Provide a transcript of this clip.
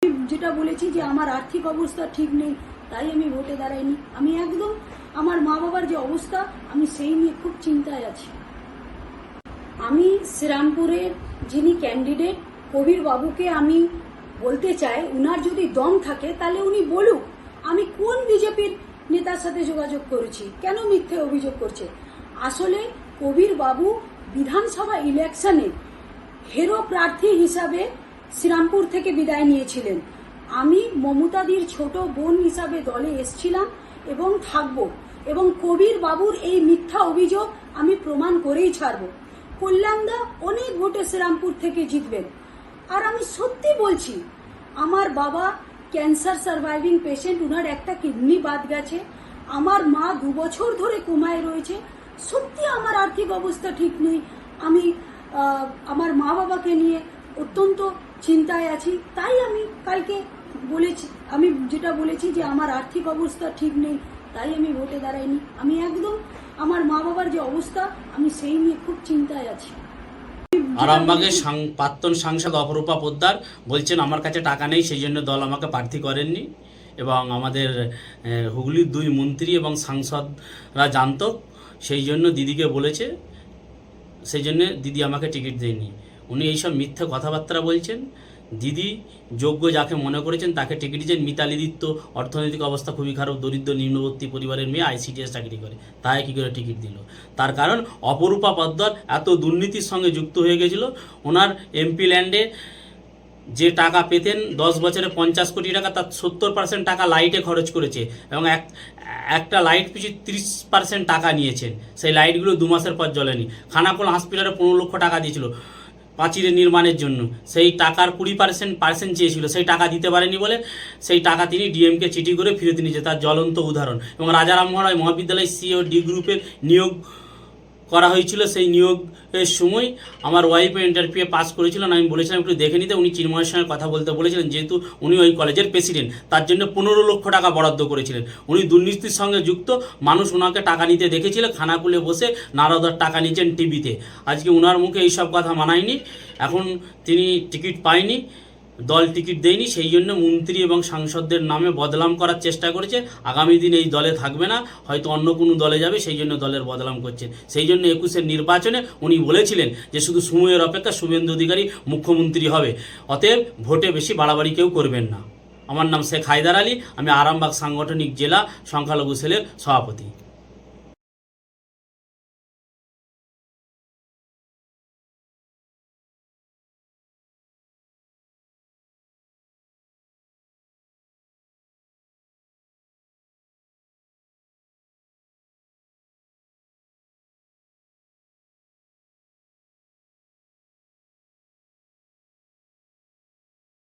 যেটা বলেছি যে আমার আর্থিক অবস্থা ঠিক নেই, তাই আমি ভোটে দাঁড়াইনি। আমি একদম আমার মা বাবার যে অবস্থা, আমি সেই নিয়ে খুব চিন্তায় আছি। আমি শ্রীরামপুরের যিনি ক্যান্ডিডেট কবির বাবুকে আমি বলতে চাই, উনার যদি দম থাকে তাহলে উনি বলুক আমি কোন বিজেপির নেতার সাথে যোগাযোগ করেছি, কেন মিথ্যে অভিযোগ করছে। আসলে কবির বাবু বিধানসভা ইলেকশনে হেরো প্রার্থী হিসাবে শ্রীরামপুর থেকে বিদায় নিয়েছিলেন। আমি মমতাদির ছোট বোন হিসাবে দলে এসছিলাম এবং থাকবো, এবং কবির বাবুর এই মিথ্যা অভিযোগ আমি প্রমাণ করেই ছাড়বো। কল্যাণদা অনেক ভোটে শ্রীরামপুর থেকে জিতবেন। আর আমি সত্যি বলছি, আমার বাবা ক্যান্সার সার্ভাইভিং পেশেন্ট, উনার একটা কিডনি বাদ গেছে। আমার মা 2 বছর ধরে কোমায় রয়েছে। সত্যি আমার আর্থিক অবস্থা ঠিক নেই। আমি আমার মা বাবাকে নিয়ে অত্যন্ত চিন্তায় আছি। তাই আমি কালকে বলেছি, আমি যেটা বলেছি যে আমার আর্থিক অবস্থা ঠিক নেই, তাই আমি ভোটে দাঁড়াইনি। আমি একদম আমার মা বাবার যে অবস্থা, আমি সেই নিয়ে খুব চিন্তায় আছি। আরামবাগের প্রাক্তন সাংসদ অপরূপা পোদ্দার বলছেন আমার কাছে টাকা নেই, সেই জন্য দল আমাকে প্রার্থী করেননি, এবং আমাদের হুগলির 2 মন্ত্রী এবং সাংসদরা জানত, সেই জন্য দিদিকে বলেছে, সেই জন্য দিদি আমাকে টিকিট দেয়নি। উনি এইসব মিথ্যে কথাবার্তা বলছেন। দিদি যোগ্য যাকে মনে করেছেন তাকে টিকিট দিয়েছেন। মিতালি দত্ত অর্থনৈতিক অবস্থা খুবই খারাপ, দরিদ্র নিম্নবর্তী পরিবারের মেয়ে, ICTS চাকরি করে, তাই কী করে টিকিট দিল? তার কারণ অপরূপা পোদ্দার এত দুর্নীতির সঙ্গে যুক্ত হয়ে গেছিল। ওনার MP ল্যান্ডে যে টাকা পেতেন 10 বছরে 50 কোটি টাকা, তার 70% টাকা লাইটে খরচ করেছে, এবং একটা লাইট পিছু 30% টাকা নিয়েছেন। সেই লাইটগুলো 2 মাসের পর জ্বলেনি। খানাকুল হসপিটালে 15 লক্ষ টাকা দিয়েছিল প্রাচীরের নির্মাণের জন্য, সেই টাকার 20% চেয়েছিল, সেই টাকা দিতে পারেনি বলে সেই টাকা তিনি ডিএমকে চিঠি করে ফিরত নিয়েছে, তার জ্বলন্ত উদাহরণ। এবং রাজারামমোহন মহাবিদ্যালয় CEO D গ্রুপের নিয়োগ করা হয়েছিল। সেই নিয়োগের সময় আমার ওয়াইফে ইন্টারভিউ পাস করেছিলেন। আমি বলেছিলাম একটু দেখে নিতে, উনি চিন্ময়ের সঙ্গে কথা বলতে বলেছিলেন, যেহেতু উনি ওই কলেজের প্রেসিডেন্ট, তার জন্য 15 লক্ষ টাকা বরাদ্দ করেছিলেন। উনি দুর্নীতির সঙ্গে যুক্ত, মানুষ ওনাকে টাকা নিতে দেখেছিল, খানাকুলে বসে নারদার টাকা নিয়েছেন টিভিতে। আজকে ওনার মুখে এইসব কথা মানায়নি। এখন তিনি টিকিট পায়নি, দল টিকিট দেয়নি, সেই জন্য মন্ত্রী এবং সাংসদদের নামে বদনাম করার চেষ্টা করেছে। আগামী দিন এই দলে থাকবে না, হয়তো অন্য কোনো দলে যাবে, সেই জন্য দলের বদনাম করছে। সেই জন্য 21-এর নির্বাচনে উনি বলেছিলেন যে শুধু সময়ের অপেক্ষা, শুভেন্দু অধিকারী মুখ্যমন্ত্রী হবে, অতএব ভোটে বেশি বাড়াবাড়ি কেউ করবেন না। আমার নাম শেখ হায়দার আলী, আমি আরামবাগ সাংগঠনিক জেলা সংখ্যালঘু সেলের সভাপতি।